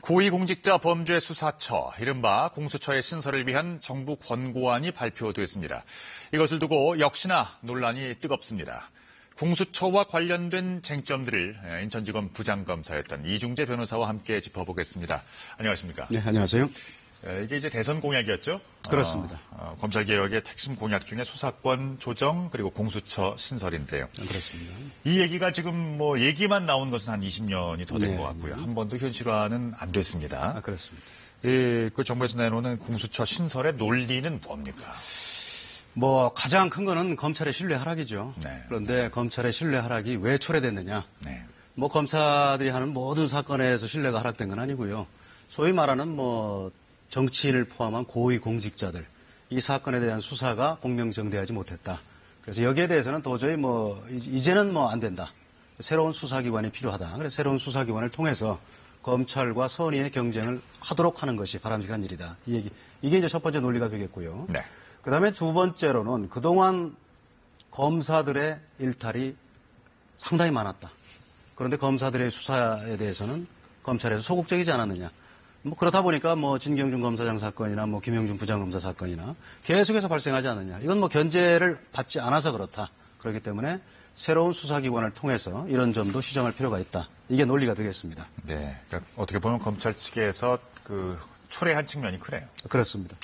고위공직자 범죄수사처, 이른바 공수처의 신설을 위한 정부 권고안이 발표됐습니다. 이것을 두고 역시나 논란이 뜨겁습니다. 공수처와 관련된 쟁점들을 인천지검 부장검사였던 이중재 변호사와 함께 짚어보겠습니다. 안녕하십니까? 네, 안녕하세요. 이게 이제 대선 공약이었죠? 그렇습니다. 검찰개혁의 핵심 공약 중에 수사권 조정 그리고 공수처 신설인데요. 그렇습니다. 이 얘기가 지금 뭐 얘기만 나온 것은 한 20년이 더 된 것 같고요. 한 번도 현실화는 안 됐습니다. 그렇습니다. 그 정부에서 내놓는 공수처 신설의 논리는 뭡니까? 가장 큰 거는 검찰의 신뢰 하락이죠. 네. 그런데 검찰의 신뢰 하락이 왜 초래됐느냐? 네. 검사들이 하는 모든 사건에서 신뢰가 하락된 건 아니고요. 소위 말하는 정치인을 포함한 고위 공직자들, 이 사건에 대한 수사가 공명정대하지 못했다. 그래서 여기에 대해서는 도저히 이제는 안 된다. 새로운 수사기관이 필요하다. 그래서 새로운 수사기관을 통해서 검찰과 선의의 경쟁을 하도록 하는 것이 바람직한 일이다. 이 얘기. 이게 이제 첫 번째 논리가 되겠고요. 네. 그 다음에 두 번째로는 그동안 검사들의 일탈이 상당히 많았다. 그런데 검사들의 수사에 대해서는 검찰에서 소극적이지 않았느냐. 그러다 보니까 진경준 검사장 사건이나 김영준 부장검사 사건이나 계속해서 발생하지 않느냐. 이건 견제를 받지 않아서 그렇다. 그렇기 때문에 새로운 수사기관을 통해서 이런 점도 시정할 필요가 있다. 이게 논리가 되겠습니다. 네. 그러니까 어떻게 보면 검찰 측에서 초래한 측면이 크네요. 그렇습니다.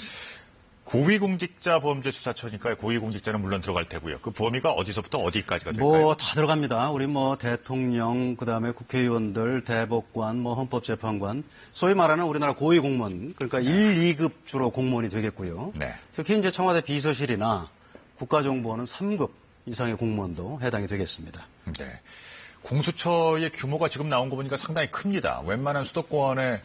고위공직자 범죄수사처니까 고위공직자는 물론 들어갈 테고요. 그 범위가 어디서부터 어디까지가 될까요? 다 들어갑니다. 우리 대통령, 그다음에 국회의원들, 대법관, 헌법재판관, 소위 말하는 우리나라 고위공무원, 그러니까 1, 2급 주로 공무원이 되겠고요. 네. 특히 이제 청와대 비서실이나 국가정보원은 3급 이상의 공무원도 해당이 되겠습니다. 네. 공수처의 규모가 지금 나온 거 보니까 상당히 큽니다. 웬만한 수도권의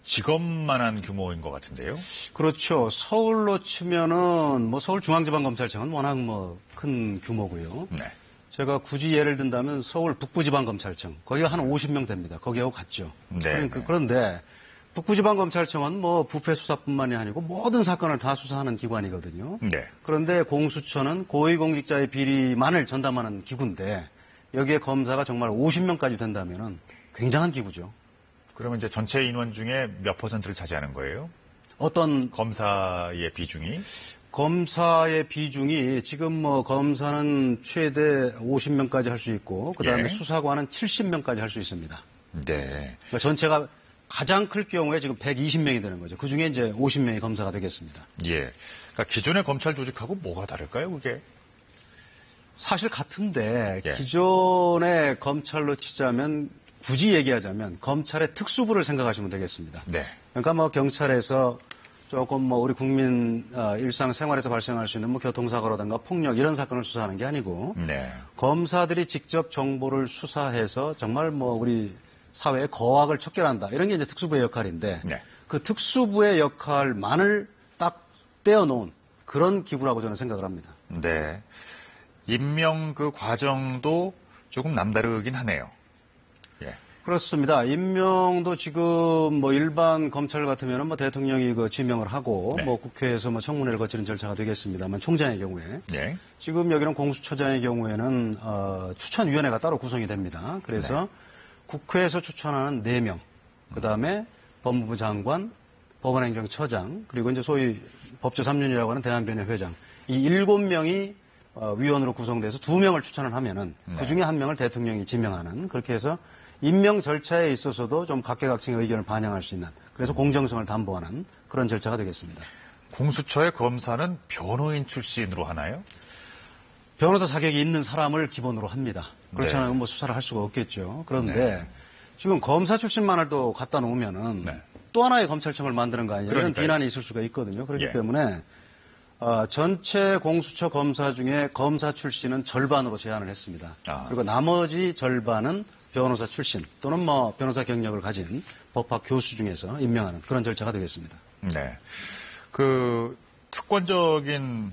직업만한 규모인 것 같은데요. 그렇죠. 서울로 치면은 서울중앙지방검찰청은 워낙 큰 규모고요. 네. 제가 굳이 예를 든다면 서울 북부지방검찰청 거기가 한 50명 됩니다. 거기하고 같죠. 네. 그런데 북부지방검찰청은 부패 수사뿐만이 아니고 모든 사건을 다 수사하는 기관이거든요. 네. 그런데 공수처는 고위공직자의 비리만을 전담하는 기구인데 여기에 검사가 정말 50명까지 된다면은 굉장한 기구죠. 그러면 이제 전체 인원 중에 몇 %를 차지하는 거예요? 어떤 검사의 비중이? 검사의 비중이 지금 검사는 최대 50명까지 할 수 있고 그다음에 예. 수사관은 70명까지 할 수 있습니다. 네. 그러니까 전체가 가장 클 경우에 지금 120명이 되는 거죠. 그중에 이제 50명이 검사가 되겠습니다. 예. 그러니까 기존의 검찰 조직하고 뭐가 다를까요, 그게? 사실 같은데 예. 기존의 검찰로 치자면 굳이 얘기하자면 검찰의 특수부를 생각하시면 되겠습니다. 네. 그러니까 경찰에서 조금 우리 국민 일상생활에서 발생할 수 있는 교통사고라든가 폭력 이런 사건을 수사하는 게 아니고 네. 검사들이 직접 정보를 수사해서 정말 우리 사회의 거악을 척결한다. 이런 게 이제 특수부의 역할인데 네. 그 특수부의 역할만을 딱 떼어놓은 그런 기구라고 저는 생각을 합니다. 네. 임명 과정도 조금 남다르긴 하네요. 예. 그렇습니다. 임명도 지금 일반 검찰 같으면 대통령이 지명을 하고 네. 국회에서 청문회를 거치는 절차가 되겠습니다만 총장의 경우에 예. 지금 여기는 공수처장의 경우에는 추천위원회가 따로 구성이 됩니다. 그래서 네. 국회에서 추천하는 4명, 그다음에 법무부 장관, 법원행정처장, 그리고 이제 소위 법조 3륜이라고 하는 대한변협 회장 이 7명이 위원으로 구성돼서 2명을 추천을 하면은 네. 그중에 1명을 대통령이 지명하는 그렇게 해서 임명 절차에 있어서도 좀 각계각층의 의견을 반영할 수 있는 그래서 공정성을 담보하는 그런 절차가 되겠습니다. 공수처의 검사는 변호인 출신으로 하나요? 변호사 자격이 있는 사람을 기본으로 합니다. 그렇지 네. 않으면 수사를 할 수가 없겠죠. 그런데 네. 지금 검사 출신만을 또 갖다 놓으면은 네. 또 하나의 검찰청을 만드는 거 아니냐 이런 비난이 있을 수가 있거든요. 그렇기 예. 때문에 전체 공수처 검사 중에 검사 출신은 절반으로 제한을 했습니다. 그리고 나머지 절반은 변호사 출신 또는 변호사 경력을 가진 법학 교수 중에서 임명하는 그런 절차가 되겠습니다. 네. 특권적인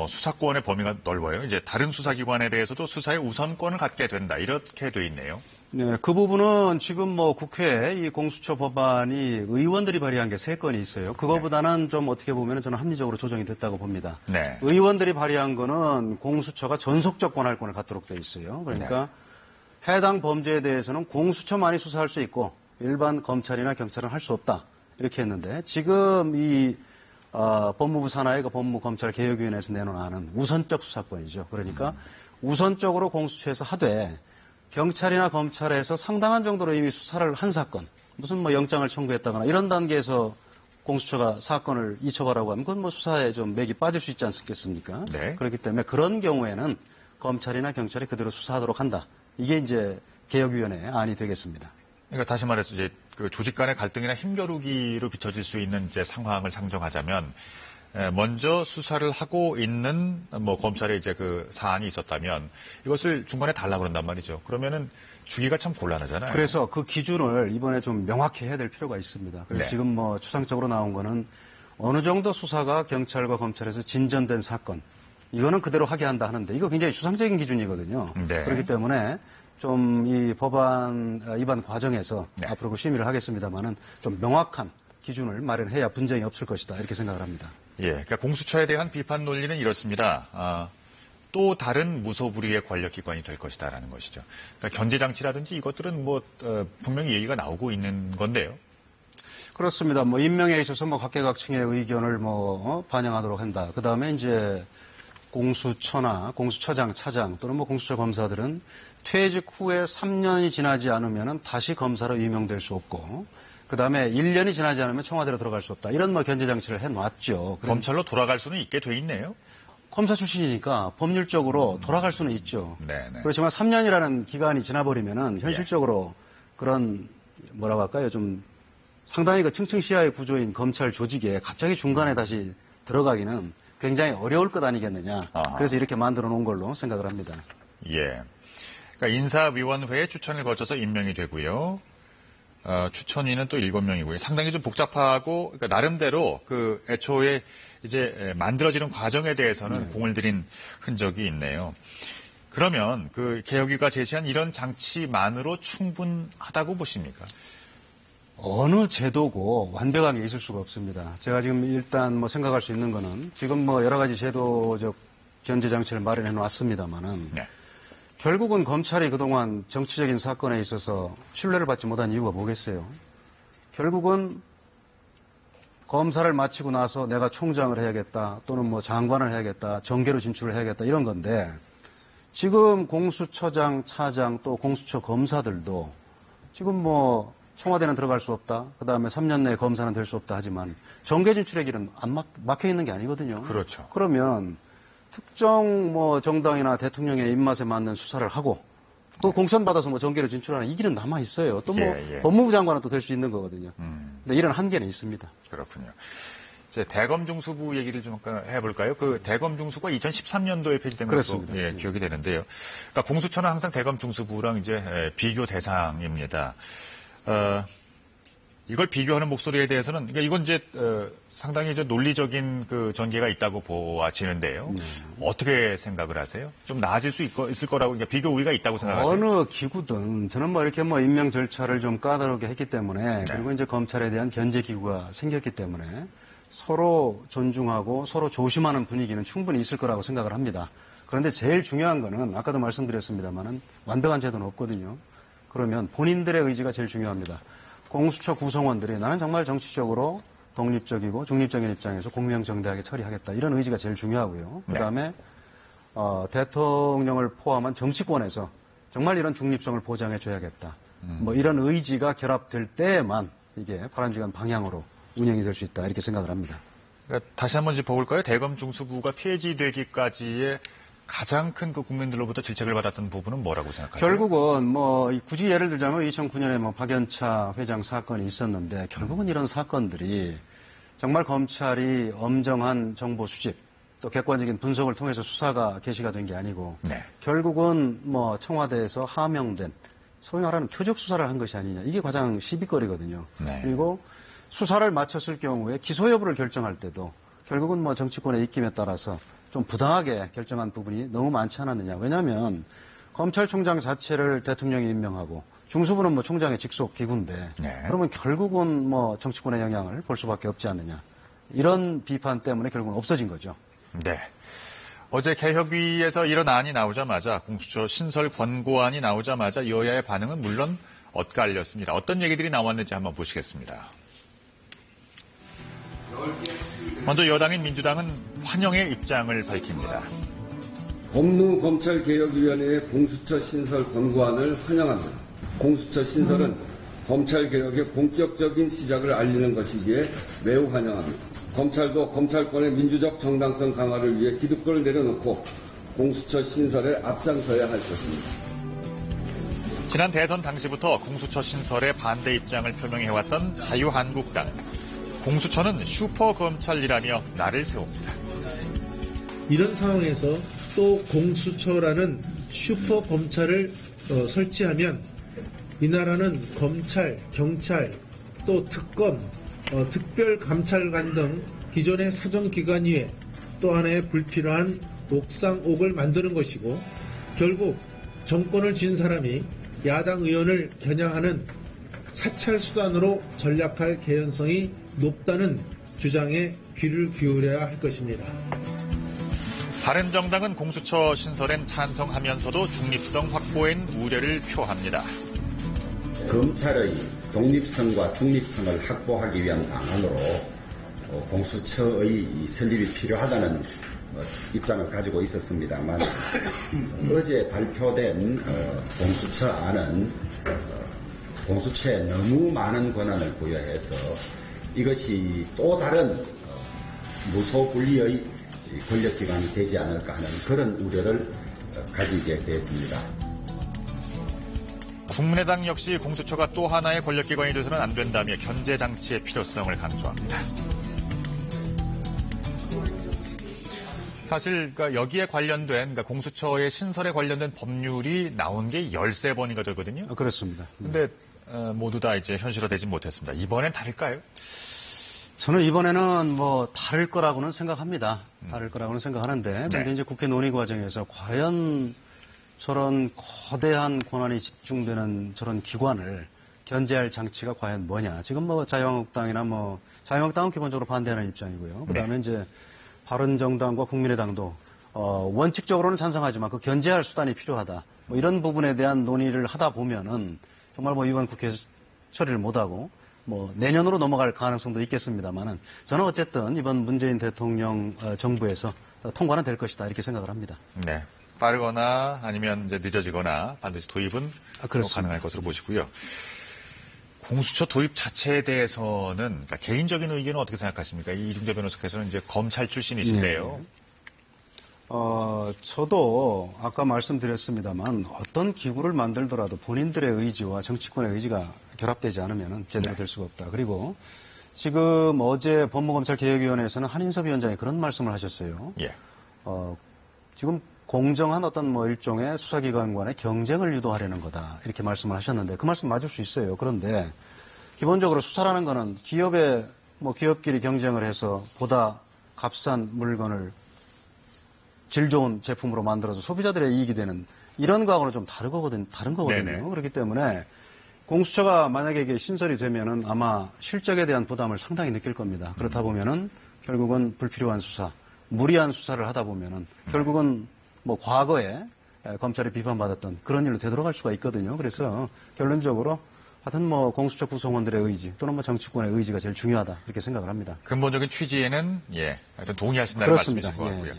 수사권의 범위가 넓어요. 이제 다른 수사기관에 대해서도 수사의 우선권을 갖게 된다. 이렇게 돼 있네요. 네, 그 부분은 지금 국회에 이 공수처 법안이 의원들이 발의한 게 3건이 있어요. 그거보다는 좀 어떻게 보면 저는 합리적으로 조정이 됐다고 봅니다. 네. 의원들이 발의한 거는 공수처가 전속적 권할권을 갖도록 돼 있어요. 그러니까 해당 범죄에 대해서는 공수처만이 수사할 수 있고 일반 검찰이나 경찰은 할 수 없다. 이렇게 했는데 지금 이 법무부 산하의 그 법무검찰개혁위원회에서 내놓은 안은 우선적 수사권이죠. 그러니까 우선적으로 공수처에서 하되 경찰이나 검찰에서 상당한 정도로 이미 수사를 한 사건, 무슨 뭐 영장을 청구했다거나 이런 단계에서 공수처가 사건을 이첩하라고 하면 그건 뭐 수사에 좀 맥이 빠질 수 있지 않겠습니까? 네. 그렇기 때문에 그런 경우에는 검찰이나 경찰이 그대로 수사하도록 한다. 이게 이제 개혁위원회의 안이 되겠습니다. 그러니까 다시 말해서 이제 그 조직 간의 갈등이나 힘겨루기로 비춰질 수 있는 이제 상황을 상정하자면 먼저 수사를 하고 있는 뭐 검찰의 이제 그 사안이 있었다면 이것을 중간에 달라고 그런단 말이죠. 그러면은 주기가 참 곤란하잖아요. 그래서 그 기준을 이번에 좀 명확히 해야 될 필요가 있습니다. 그래서 네. 지금 뭐 추상적으로 나온 거는 어느 정도 수사가 경찰과 검찰에서 진전된 사건, 이거는 그대로 하게 한다 하는데 이거 굉장히 추상적인 기준이거든요. 네. 그렇기 때문에 좀 이 법안 입안 과정에서 네. 앞으로 그 심의를 하겠습니다만은 좀 명확한 기준을 마련해야 분쟁이 없을 것이다 이렇게 생각을 합니다. 예, 그러니까 공수처에 대한 비판 논리는 이렇습니다. 또 다른 무소불위의 권력기관이 될 것이다라는 것이죠. 그러니까 견제장치라든지 이것들은 뭐 분명히 얘기가 나오고 있는 건데요. 그렇습니다. 뭐 임명에 있어서 뭐 각계각층의 의견을 뭐 반영하도록 한다. 그 다음에 이제 공수처나 공수처장, 차장 또는 뭐 공수처 검사들은 퇴직 후에 3년이 지나지 않으면 다시 검사로 임명될 수 없고, 그 다음에 1년이 지나지 않으면 청와대로 들어갈 수 없다. 이런 뭐 견제장치를 해놨죠. 검찰로 돌아갈 수는 있게 돼 있네요. 검사 출신이니까 법률적으로 돌아갈 수는 있죠. 네네. 그렇지만 3년이라는 기간이 지나버리면은 현실적으로 그런 뭐라고 할까요? 좀 상당히 그 층층시야의 구조인 검찰 조직에 갑자기 중간에 다시 들어가기는 굉장히 어려울 것 아니겠느냐. 아하. 그래서 이렇게 만들어 놓은 걸로 생각을 합니다. 예. 그러니까 인사위원회에 추천을 거쳐서 임명이 되고요. 추천위는 또 7명이고요. 상당히 좀 복잡하고, 그러니까 나름대로 그 애초에 이제 만들어지는 과정에 대해서는 공을 들인 흔적이 있네요. 그러면 그 개혁위가 제시한 이런 장치만으로 충분하다고 보십니까? 어느 제도고 완벽하게 있을 수가 없습니다. 제가 지금 일단 뭐 생각할 수 있는 거는 지금 뭐 여러 가지 제도적 견제 장치를 마련해 놨습니다만은 네. 결국은 검찰이 그동안 정치적인 사건에 있어서 신뢰를 받지 못한 이유가 뭐겠어요? 결국은 검사를 마치고 나서 내가 총장을 해야겠다 또는 뭐 장관을 해야겠다 정계로 진출을 해야겠다 이런 건데 지금 공수처장, 차장 또 공수처 검사들도 지금 뭐 청와대는 들어갈 수 없다. 그다음에 3년 내에 검사는 될 수 없다 하지만 정계 진출의 길은 안 막혀 있는 게 아니거든요. 그렇죠. 그러면 특정 뭐 정당이나 대통령의 입맛에 맞는 수사를 하고 그 공천 받아서 뭐 정계로 진출하는 이 길은 남아 있어요. 또 뭐 예. 법무부 장관은 또 될 수 있는 거거든요. 근데 이런 한계는 있습니다. 그렇군요. 이제 대검중수부 얘기를 좀 해볼까요? 그 대검중수부가 2013년도에 폐지된 것으로 그렇습니다. 기억이 되는데요. 그러니까 공수처는 항상 대검중수부랑 이제 비교 대상입니다. 이걸 비교하는 목소리에 대해서는 그러니까 이건 이제 상당히 이제 논리적인 그 전개가 있다고 보아지는데요. 어떻게 생각을 하세요? 좀 나아질 수 있을 거라고 그러니까 비교 우위가 있다고 생각하세요? 어느 기구든 저는 뭐 이렇게 뭐 임명 절차를 좀 까다롭게 했기 때문에 그리고 이제 검찰에 대한 견제 기구가 생겼기 때문에 서로 존중하고 서로 조심하는 분위기는 충분히 있을 거라고 생각을 합니다. 그런데 제일 중요한 거는 아까도 말씀드렸습니다만은 완벽한 제도는 없거든요. 그러면 본인들의 의지가 제일 중요합니다. 공수처 구성원들이 나는 정말 정치적으로 독립적이고 중립적인 입장에서 공명정대하게 처리하겠다. 이런 의지가 제일 중요하고요. 그다음에 대통령을 포함한 정치권에서 정말 이런 중립성을 보장해 줘야겠다. 뭐 이런 의지가 결합될 때만 이게 바람직한 방향으로 운영이 될 수 있다. 이렇게 생각을 합니다. 그러니까 다시 한번 짚어볼까요? 대검중수부가 폐지되기까지의 가장 큰 그 국민들로부터 질책을 받았던 부분은 뭐라고 생각하세요? 결국은 뭐 굳이 예를 들자면 2009년에 뭐 박연차 회장 사건이 있었는데 결국은 이런 사건들이 정말 검찰이 엄정한 정보 수집 또 객관적인 분석을 통해서 수사가 개시가 된 게 아니고 네. 결국은 뭐 청와대에서 하명된 소위 말하는 표적 수사를 한 것이 아니냐 이게 가장 시비거리거든요. 네. 그리고 수사를 마쳤을 경우에 기소 여부를 결정할 때도 결국은 뭐 정치권의 입김에 따라서 좀 부당하게 결정한 부분이 너무 많지 않았느냐. 왜냐하면 검찰총장 자체를 대통령이 임명하고 중수부는 뭐 총장의 직속 기구인데 그러면 결국은 뭐 정치권의 영향을 볼 수밖에 없지 않느냐. 이런 비판 때문에 결국은 없어진 거죠. 네. 어제 개혁위에서 이런 안이 나오자마자 공수처 신설 권고안이 나오자마자 여야의 반응은 물론 엇갈렸습니다. 어떤 얘기들이 나왔는지 한번 보시겠습니다. 먼저 여당인 민주당은 환영의 입장을 밝힙니다. 법무검찰개혁위원회의 공수처 신설 권고안을 환영합니다. 공수처 신설은 검찰개혁의 본격적인 시작을 알리는 것이기에 매우 환영합니다. 검찰도 검찰권의 민주적 정당성 강화를 위해 기득권을 내려놓고 공수처 신설에 앞장서야 할 것입니다. 지난 대선 당시부터 공수처 신설에 반대 입장을 표명해왔던 자유한국당. 공수처는 슈퍼검찰이라며 날을 세웁니다. 이런 상황에서 또 공수처라는 슈퍼검찰을 설치하면 이 나라는 검찰, 경찰, 또 특검, 특별감찰관 등 기존의 사정기관 위에 또 하나의 불필요한 옥상옥을 만드는 것이고 결국 정권을 쥔 사람이 야당 의원을 겨냥하는 사찰 수단으로 전락할 개연성이 높다는 주장에 귀를 기울여야 할 것입니다. 바른정당은 공수처 신설엔 찬성하면서도 중립성 확보엔 우려를 표합니다. 검찰의 독립성과 중립성을 확보하기 위한 방안으로 공수처의 설립이 필요하다는 입장을 가지고 있었습니다만 어제 발표된 공수처안은 공수처에 너무 많은 권한을 부여해서 이것이 또 다른 무소불위의 권력기관이 되지 않을까 하는 그런 우려를 가지게 되었습니다. 국민의당 역시 공수처가 또 하나의 권력기관이 돼서는 안 된다며 견제장치의 필요성을 강조합니다. 사실 여기에 관련된 공수처의 신설에 관련된 법률이 나온 게 13번인가 되거든요. 그렇습니다. 근데 모두 다 이제 현실화되지 못했습니다. 이번엔 다를까요? 저는 이번에는 다를 거라고는 생각합니다. 다를 거라고는 생각하는데, 근데 이제 국회 논의 과정에서 과연 저런 거대한 권한이 집중되는 저런 기관을 견제할 장치가 과연 뭐냐. 지금 자유한국당은 기본적으로 반대하는 입장이고요. 그 다음에 이제 바른정당과 국민의당도, 원칙적으로는 찬성하지만 그 견제할 수단이 필요하다. 이런 부분에 대한 논의를 하다 보면은 정말 이번 국회에서 처리를 못하고 내년으로 넘어갈 가능성도 있겠습니다만은 저는 어쨌든 이번 문재인 대통령 정부에서 통과는 될 것이다 이렇게 생각을 합니다. 네. 빠르거나 아니면 이제 늦어지거나 반드시 도입은 가능할 것으로 보시고요. 공수처 도입 자체에 대해서는 개인적인 의견은 어떻게 생각하십니까? 이중재 변호사께서는 이제 검찰 출신이신데요. 네. 저도 아까 말씀드렸습니다만 어떤 기구를 만들더라도 본인들의 의지와 정치권의 의지가 결합되지 않으면 제대로 될 수가 없다. 그리고 지금 어제 법무검찰개혁위원회에서는 한인섭 위원장이 그런 말씀을 하셨어요. 예. 지금 공정한 어떤 일종의 수사기관 간의 경쟁을 유도하려는 거다. 이렇게 말씀을 하셨는데 그 말씀 맞을 수 있어요. 그런데 기본적으로 수사라는 거는 기업끼리 경쟁을 해서 보다 값싼 물건을 질 좋은 제품으로 만들어서 소비자들의 이익이 되는 이런 거하고는 좀 다른 거거든요. 네네. 그렇기 때문에 공수처가 만약에 이게 신설이 되면은 아마 실적에 대한 부담을 상당히 느낄 겁니다. 그렇다 보면은 결국은 불필요한 수사, 무리한 수사를 하다 보면은 결국은 과거에 검찰이 비판받았던 그런 일로 되돌아갈 수가 있거든요. 그래서 결론적으로 하여튼 공수처 구성원들의 의지 또는 정치권의 의지가 제일 중요하다 이렇게 생각을 합니다. 근본적인 취지에는 하여튼 동의하신다는 말씀이신 것 같고요.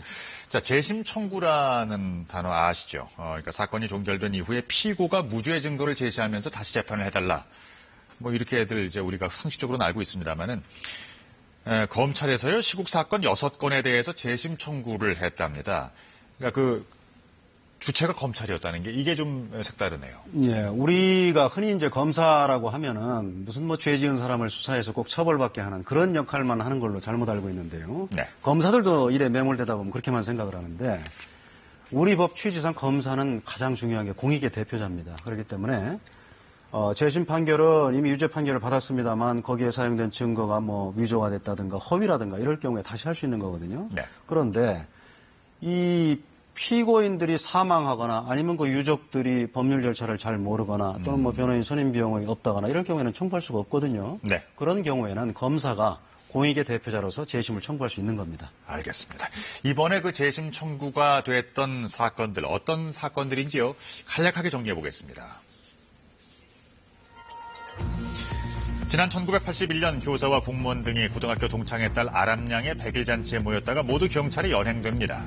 자, 재심 청구라는 단어 아시죠? 그러니까 사건이 종결된 이후에 피고가 무죄 증거를 제시하면서 다시 재판을 해달라. 이렇게들 이제 우리가 상식적으로는 알고 있습니다만은 검찰에서요 시국 사건 6건에 대해서 재심 청구를 했답니다. 그러니까 주체가 검찰이었다는 게 이게 좀 색다르네요. 예, 우리가 흔히 이제 검사라고 하면은 무슨 죄 지은 사람을 수사해서 꼭 처벌받게 하는 그런 역할만 하는 걸로 잘못 알고 있는데요. 네. 검사들도 일에 매몰되다 보면 그렇게만 생각을 하는데 우리 법 취지상 검사는 가장 중요한 게 공익의 대표자입니다. 그렇기 때문에 재심 판결은 이미 유죄 판결을 받았습니다만 거기에 사용된 증거가 위조가 됐다든가 허위라든가 이럴 경우에 다시 할 수 있는 거거든요. 네. 그런데 이 피고인들이 사망하거나 아니면 유족들이 법률 절차를 잘 모르거나 또는 변호인 선임 비용이 없다거나 이럴 경우에는 청구할 수가 없거든요. 네. 그런 경우에는 검사가 공익의 대표자로서 재심을 청구할 수 있는 겁니다. 알겠습니다. 이번에 재심 청구가 됐던 사건들 어떤 사건들인지요? 간략하게 정리해 보겠습니다. 지난 1981년 교사와 공무원 등이 고등학교 동창회 딸 아람양의 100일 잔치에 모였다가 모두 경찰에 연행됩니다.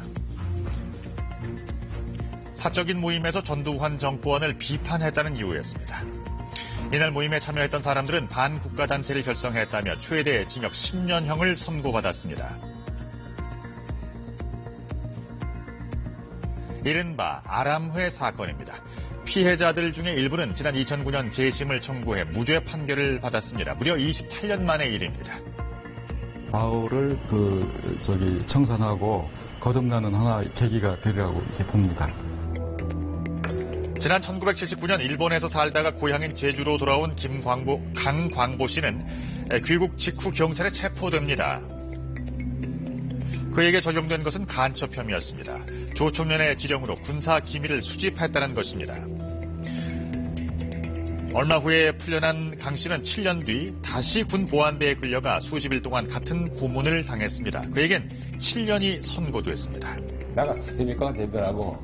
사적인 모임에서 전두환 정권을 비판했다는 이유였습니다. 이날 모임에 참여했던 사람들은 반국가 단체를 결성했다며 최대 징역 10년형을 선고받았습니다. 이른바 아람회 사건입니다. 피해자들 중에 일부는 지난 2009년 재심을 청구해 무죄 판결을 받았습니다. 무려 28년 만의 일입니다. 바울을 청산하고 거듭나는 하나의 계기가 되리라고 이렇게 봅니다. 지난 1979년 일본에서 살다가 고향인 제주로 돌아온 강광보 씨는 귀국 직후 경찰에 체포됩니다. 그에게 적용된 것은 간첩 혐의였습니다. 조총련의 지령으로 군사 기밀을 수집했다는 것입니다. 얼마 후에 풀려난 강 씨는 7년 뒤 다시 군 보안대에 끌려가 수십일 동안 같은 고문을 당했습니다. 그에겐 7년이 선고됐습니다. 내가 세뇌가 되더라고.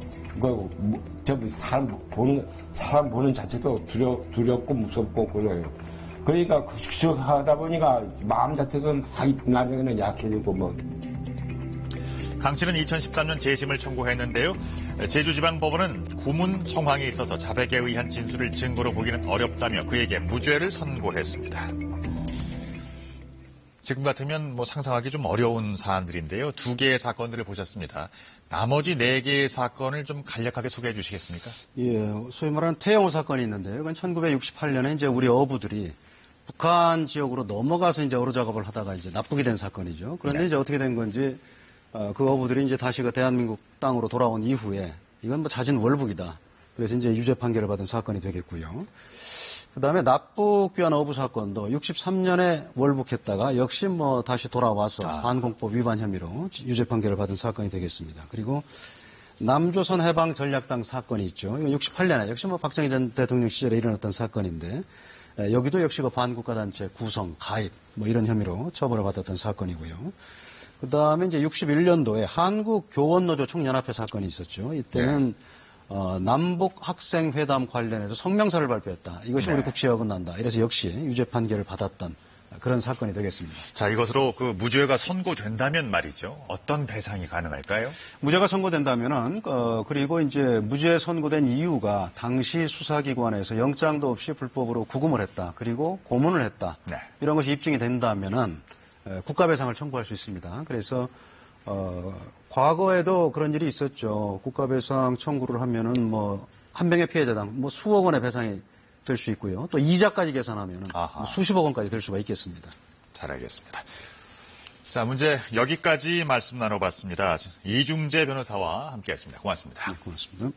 전부 사람 보는 자체도 두렵고 무섭고 그래요. 그러니까 하다 보니까 마음 자체도 나중에는 약해지고 뭐. 강 씨는 2013년 재심을 청구했는데요. 제주지방법원은 고문 정황이 있어서 자백에 의한 진술을 증거로 보기는 어렵다며 그에게 무죄를 선고했습니다. 지금 같으면 상상하기 좀 어려운 사안들인데요. 2개의 사건들을 보셨습니다. 나머지 4개의 사건을 좀 간략하게 소개해 주시겠습니까? 예, 소위 말하는 태영호 사건이 있는데요. 그건 1968년에 이제 우리 어부들이 북한 지역으로 넘어가서 이제 어로 작업을 하다가 이제 납북이 된 사건이죠. 그런데 이제 어떻게 된 건지 그 어부들이 이제 다시 그 대한민국 땅으로 돌아온 이후에 이건 자진 월북이다. 그래서 이제 유죄 판결을 받은 사건이 되겠고요. 그다음에 납북 귀환 어부 사건도 63년에 월북했다가 역시 다시 돌아와서 반공법 위반 혐의로 유죄 판결을 받은 사건이 되겠습니다. 그리고 남조선 해방 전략당 사건이 있죠. 이건 68년에 역시 박정희 전 대통령 시절에 일어났던 사건인데 여기도 역시 그 반국가 단체 구성, 가입 이런 혐의로 처벌을 받았던 사건이고요. 그다음에 이제 61년도에 한국 교원노조 총연합회 사건이 있었죠. 이때는 남북 학생 회담 관련해서 성명서를 발표했다. 이것이 우리 국시에 어긋난다. 이래서 역시 유죄 판결을 받았던 그런 사건이 되겠습니다. 자, 이것으로 그 무죄가 선고된다면 말이죠. 어떤 배상이 가능할까요? 무죄가 선고된다면은 그리고 이제 무죄 선고된 이유가 당시 수사기관에서 영장도 없이 불법으로 구금을 했다. 그리고 고문을 했다. 네. 이런 이런 것이 입증이 된다면은 국가배상을 청구할 수 있습니다. 그래서 과거에도 그런 일이 있었죠. 국가배상 청구를 하면은 한 명의 피해자당 수억 원의 배상이 될 수 있고요. 또 이자까지 계산하면은 수십억 원까지 될 수가 있겠습니다. 잘 알겠습니다. 자, 문제 여기까지 말씀 나눠봤습니다. 이중재 변호사와 함께했습니다. 고맙습니다. 네, 고맙습니다.